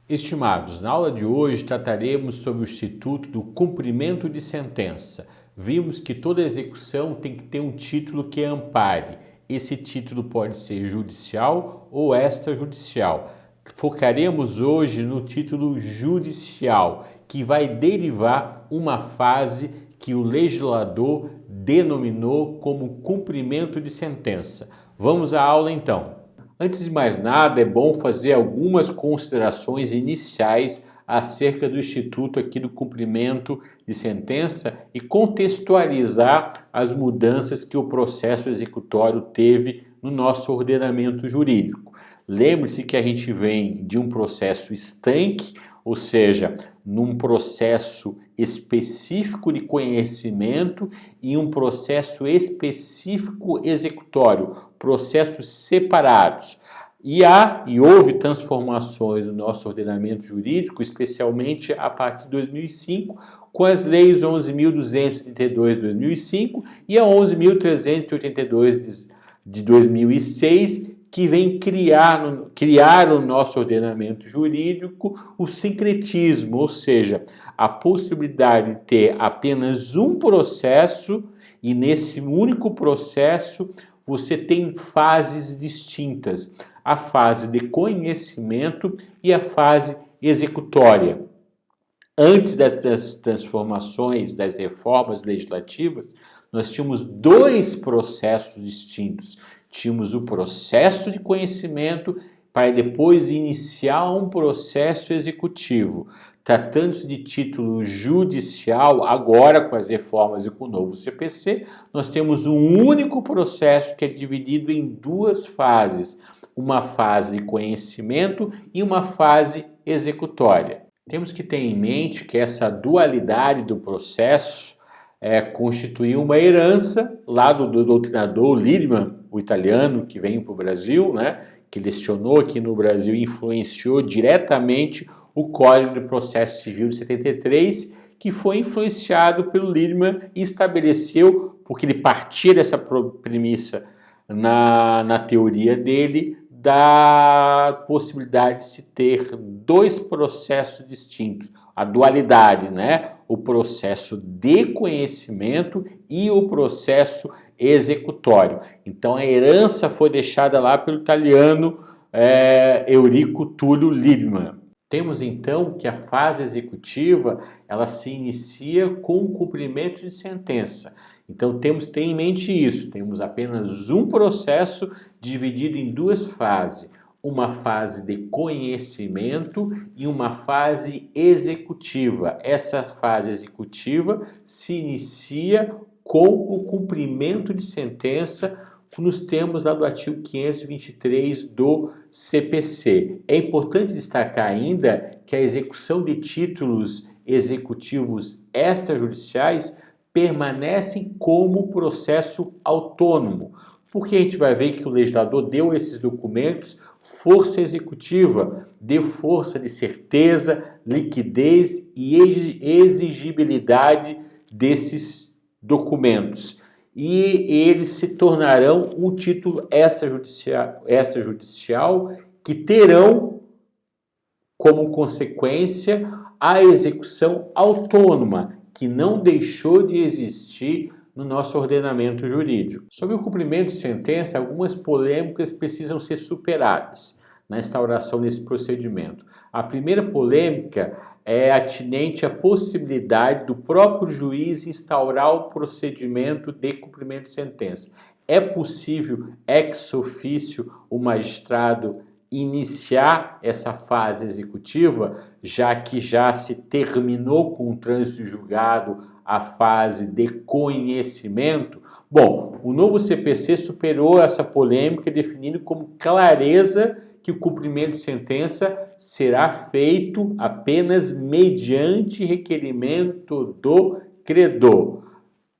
Estimados, na aula de hoje trataremos sobre o Instituto do Cumprimento de Sentença. Vimos que toda execução tem que ter um título que ampare. Esse título pode ser judicial ou extrajudicial. Focaremos hoje no título judicial, que vai derivar uma fase que o legislador denominou como cumprimento de sentença. Vamos à aula então. Antes de mais nada, é bom fazer algumas considerações iniciais acerca do Instituto aqui do cumprimento de sentença e contextualizar as mudanças que o processo executório teve no nosso ordenamento jurídico. Lembre-se que a gente vem de um processo estanque, ou seja, num processo específico de conhecimento e um processo específico executório, processos separados. E houve transformações no nosso ordenamento jurídico, especialmente a partir de 2005, com as leis 11.232 de 2005 e a 11.382 de 2006, que vem criar no nosso ordenamento jurídico o sincretismo, ou seja, a possibilidade de ter apenas um processo e nesse único processo você tem fases distintas, a fase de conhecimento e a fase executória. Antes das transformações, das reformas legislativas, nós tínhamos dois processos distintos. Tínhamos o processo de conhecimento para depois iniciar um processo executivo. Tratando-se de título judicial, agora com as reformas e com o novo CPC, nós temos um único processo que é dividido em duas fases, uma fase de conhecimento e uma fase executória. Temos que ter em mente que essa dualidade do processo constituiu uma herança lá do doutrinador Liedman, o italiano que veio para o Brasil, que lecionou aqui no Brasil e influenciou diretamente o Código de Processo Civil de 73, que foi influenciado pelo Liedman e estabeleceu, porque ele partia dessa premissa na teoria dele, da possibilidade de se ter dois processos distintos, a dualidade, o processo de conhecimento e o processo executório. Então a herança foi deixada lá pelo italiano Eurico Tullio Liedman. Temos então que a fase executiva ela se inicia com o cumprimento de sentença. Então temos que ter em mente isso, temos apenas um processo dividido em duas fases, uma fase de conhecimento e uma fase executiva. Essa fase executiva se inicia com o cumprimento de sentença nos termos lá do artigo 523 do CPC. É importante destacar ainda que a execução de títulos executivos extrajudiciais permanecem como processo autônomo, porque a gente vai ver que o legislador deu a esses documentos força executiva, deu força de certeza, liquidez e exigibilidade desses documentos. E eles se tornarão um título extrajudicial que terão como consequência a execução autônoma, que não deixou de existir no nosso ordenamento jurídico. Sobre o cumprimento de sentença, algumas polêmicas precisam ser superadas na instauração desse procedimento. A primeira polêmica é atinente à possibilidade do próprio juiz instaurar o procedimento de cumprimento de sentença. É possível, ex officio, o magistrado iniciar essa fase executiva, já que já se terminou com o trânsito julgado a fase de conhecimento? Bom, o novo CPC superou essa polêmica, definindo como clareza que o cumprimento de sentença será feito apenas mediante requerimento do credor,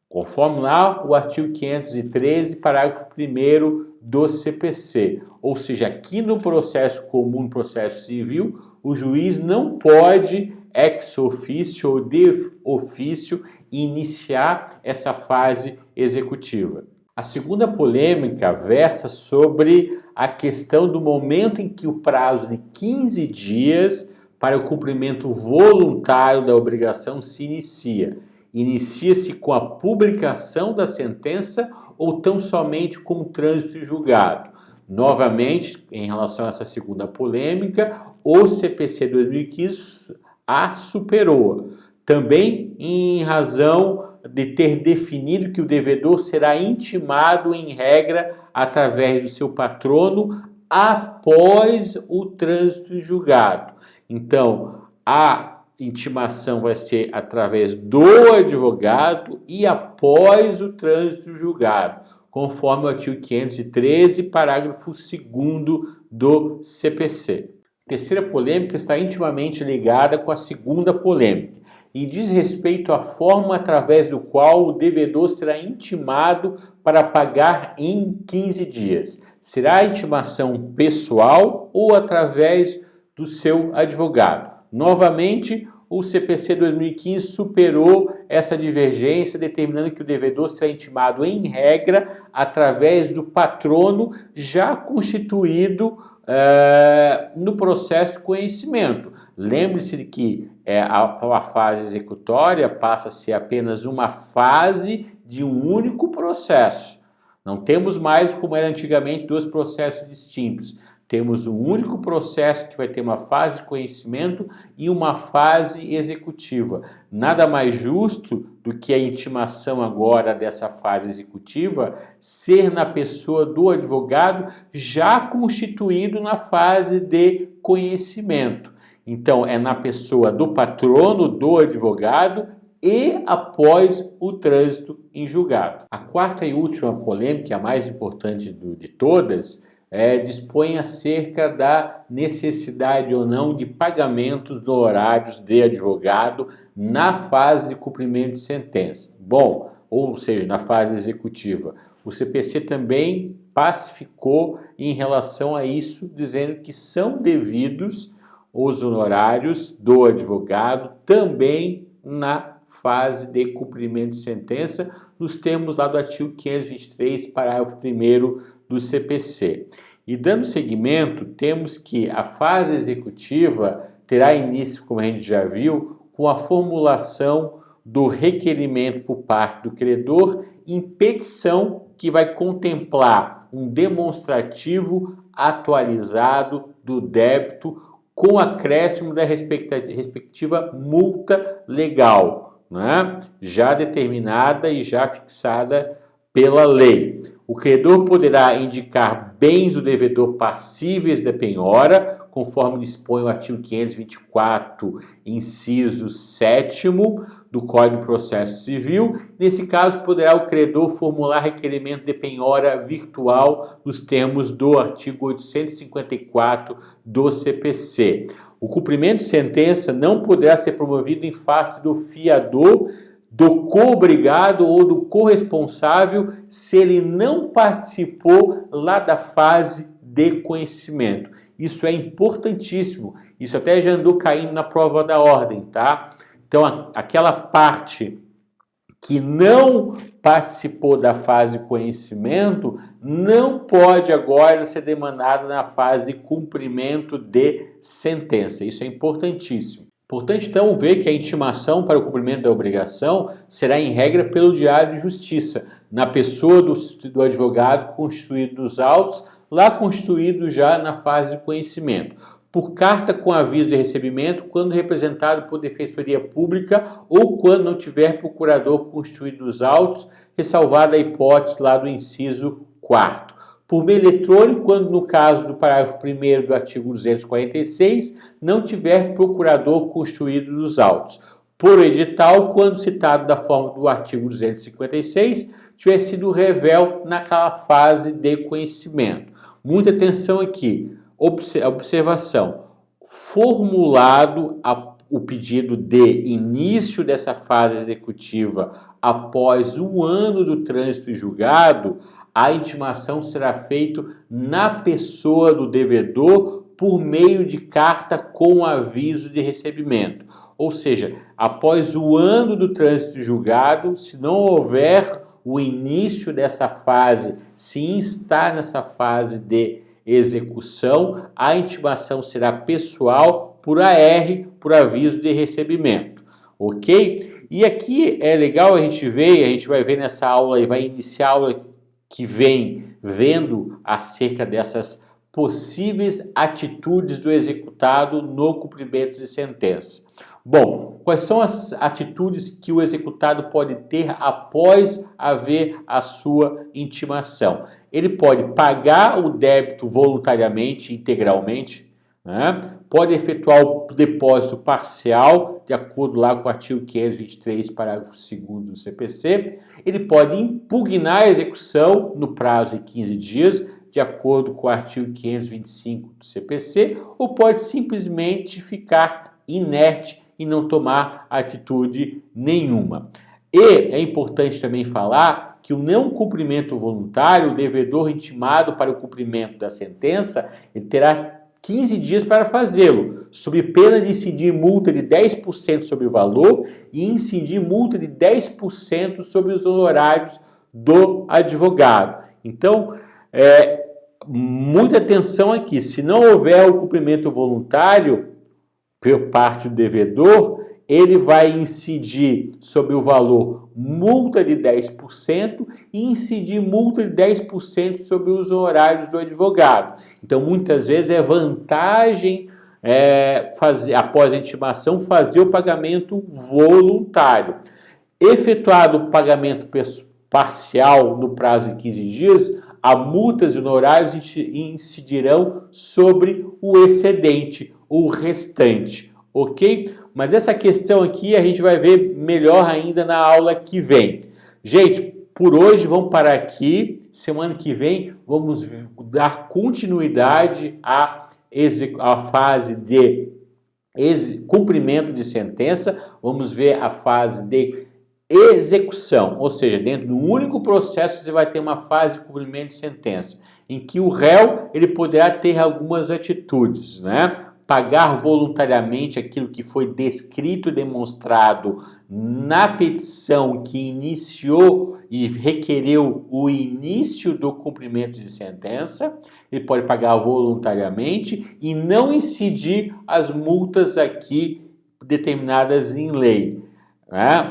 conforme lá o artigo 513, parágrafo 1º do CPC. Ou seja, aqui no processo comum, no processo civil, o juiz não pode, ex officio ou de ofício, iniciar essa fase executiva. A segunda polêmica versa sobre a questão do momento em que o prazo de 15 dias para o cumprimento voluntário da obrigação se inicia? Inicia-se com a publicação da sentença ou tão somente com o trânsito em julgado? Novamente, em relação a essa segunda polêmica, o CPC 2015 a superou. Também em razão de ter definido que o devedor será intimado em regra através do seu patrono após o trânsito em julgado. Então, a intimação vai ser através do advogado e após o trânsito em julgado, conforme o artigo 513, parágrafo 2º do CPC. A terceira polêmica está intimamente ligada com a segunda polêmica e diz respeito à forma através do qual o devedor será intimado para pagar em 15 dias. Será a intimação pessoal ou através do seu advogado? Novamente, o CPC 2015 superou essa divergência, determinando que o devedor será intimado em regra através do patrono já constituído no processo de conhecimento. Lembre-se de que a fase executória passa a ser apenas uma fase de um único processo. Não temos mais, como era antigamente, dois processos distintos. Temos um único processo que vai ter uma fase de conhecimento e uma fase executiva. Nada mais justo do que a intimação agora dessa fase executiva ser na pessoa do advogado já constituído na fase de conhecimento. Então, é na pessoa do patrono, do advogado e após o trânsito em julgado. A quarta e última polêmica, a mais importante de todas, dispõe acerca da necessidade ou não de pagamentos de honorários de advogado na fase de cumprimento de sentença. Bom, ou seja, na fase executiva. O CPC também pacificou em relação a isso, dizendo que são devidos os honorários do advogado também na fase de cumprimento de sentença, nos termos lá do artigo 523, parágrafo 1º do CPC. E dando seguimento, temos que a fase executiva terá início, como a gente já viu, com a formulação do requerimento por parte do credor em petição que vai contemplar um demonstrativo atualizado do débito com acréscimo da respectiva multa legal, né? Já determinada e já fixada pela lei. O credor poderá indicar bens do devedor passíveis de penhora, conforme dispõe o artigo 524, inciso 7º do Código de Processo Civil. Nesse caso, poderá o credor formular requerimento de penhora virtual nos termos do artigo 854 do CPC. O cumprimento de sentença não poderá ser promovido em face do fiador, do co-obrigado ou do corresponsável se ele não participou lá da fase de conhecimento. Isso é importantíssimo. Isso até já andou caindo na prova da ordem, tá? Então, aquela parte que não participou da fase de conhecimento não pode agora ser demandada na fase de cumprimento de sentença. Isso é importantíssimo. Importante, então, ver que a intimação para o cumprimento da obrigação será, em regra, pelo diário de justiça, na pessoa do advogado constituído dos autos, lá constituído já na fase de conhecimento, por carta com aviso de recebimento, quando representado por defensoria pública ou quando não tiver procurador constituído dos autos, ressalvada a hipótese lá do inciso 4º. Por meio eletrônico, quando no caso do parágrafo 1º do artigo 246, não tiver procurador constituído dos autos. Por edital, quando citado da forma do artigo 256, tiver sido revel naquela fase de conhecimento. Muita atenção aqui. Observação. Formulado o pedido de início dessa fase executiva após 1 ano do trânsito em julgado, a intimação será feita na pessoa do devedor por meio de carta com aviso de recebimento. Ou seja, após o ano do trânsito julgado, se não houver o início dessa fase, se instar nessa fase de execução, a intimação será pessoal por AR, por aviso de recebimento, ok? E aqui é legal a gente ver, a gente vai ver nessa aula e vai iniciar a aula que vem vendo acerca dessas possíveis atitudes do executado no cumprimento de sentença. Bom, quais são as atitudes que o executado pode ter após haver a sua intimação? Ele pode pagar o débito voluntariamente, integralmente, né? Pode efetuar o depósito parcial, de acordo lá com o artigo 523, parágrafo 2º do CPC. Ele pode impugnar a execução no prazo de 15 dias, de acordo com o artigo 525 do CPC, ou pode simplesmente ficar inerte e não tomar atitude nenhuma. E é importante também falar que o não cumprimento voluntário, o devedor intimado para o cumprimento da sentença, ele terá 15 dias para fazê-lo, sob pena de incidir multa de 10% sobre o valor e incidir multa de 10% sobre os honorários do advogado. Então, muita atenção aqui, se não houver o cumprimento voluntário por parte do devedor, ele vai incidir sobre o valor multa de 10% e incidir multa de 10% sobre os honorários do advogado. Então, muitas vezes é vantagem após a intimação, fazer o pagamento voluntário. Efetuado o pagamento parcial no prazo de 15 dias, a multas e honorários incidirão sobre o excedente, o restante, ok? Mas essa questão aqui a gente vai ver melhor ainda na aula que vem. Gente, por hoje vamos parar aqui. Semana que vem vamos dar continuidade à fase de cumprimento de sentença. Vamos ver a fase de execução, ou seja, dentro de um único processo você vai ter uma fase de cumprimento de sentença, em que o réu ele poderá ter algumas atitudes, né? Pagar voluntariamente aquilo que foi descrito e demonstrado na petição que iniciou e requereu o início do cumprimento de sentença. Ele pode pagar voluntariamente e não incidir as multas aqui determinadas em lei.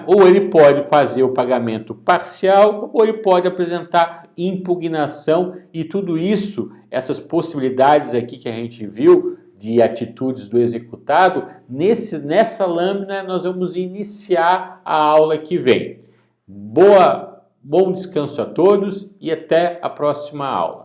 Ou ele pode fazer o pagamento parcial, ou ele pode apresentar impugnação, e tudo isso, essas possibilidades aqui que a gente viu de atitudes do executado, nessa lâmina nós vamos iniciar a aula que vem. Bom descanso a todos e até a próxima aula.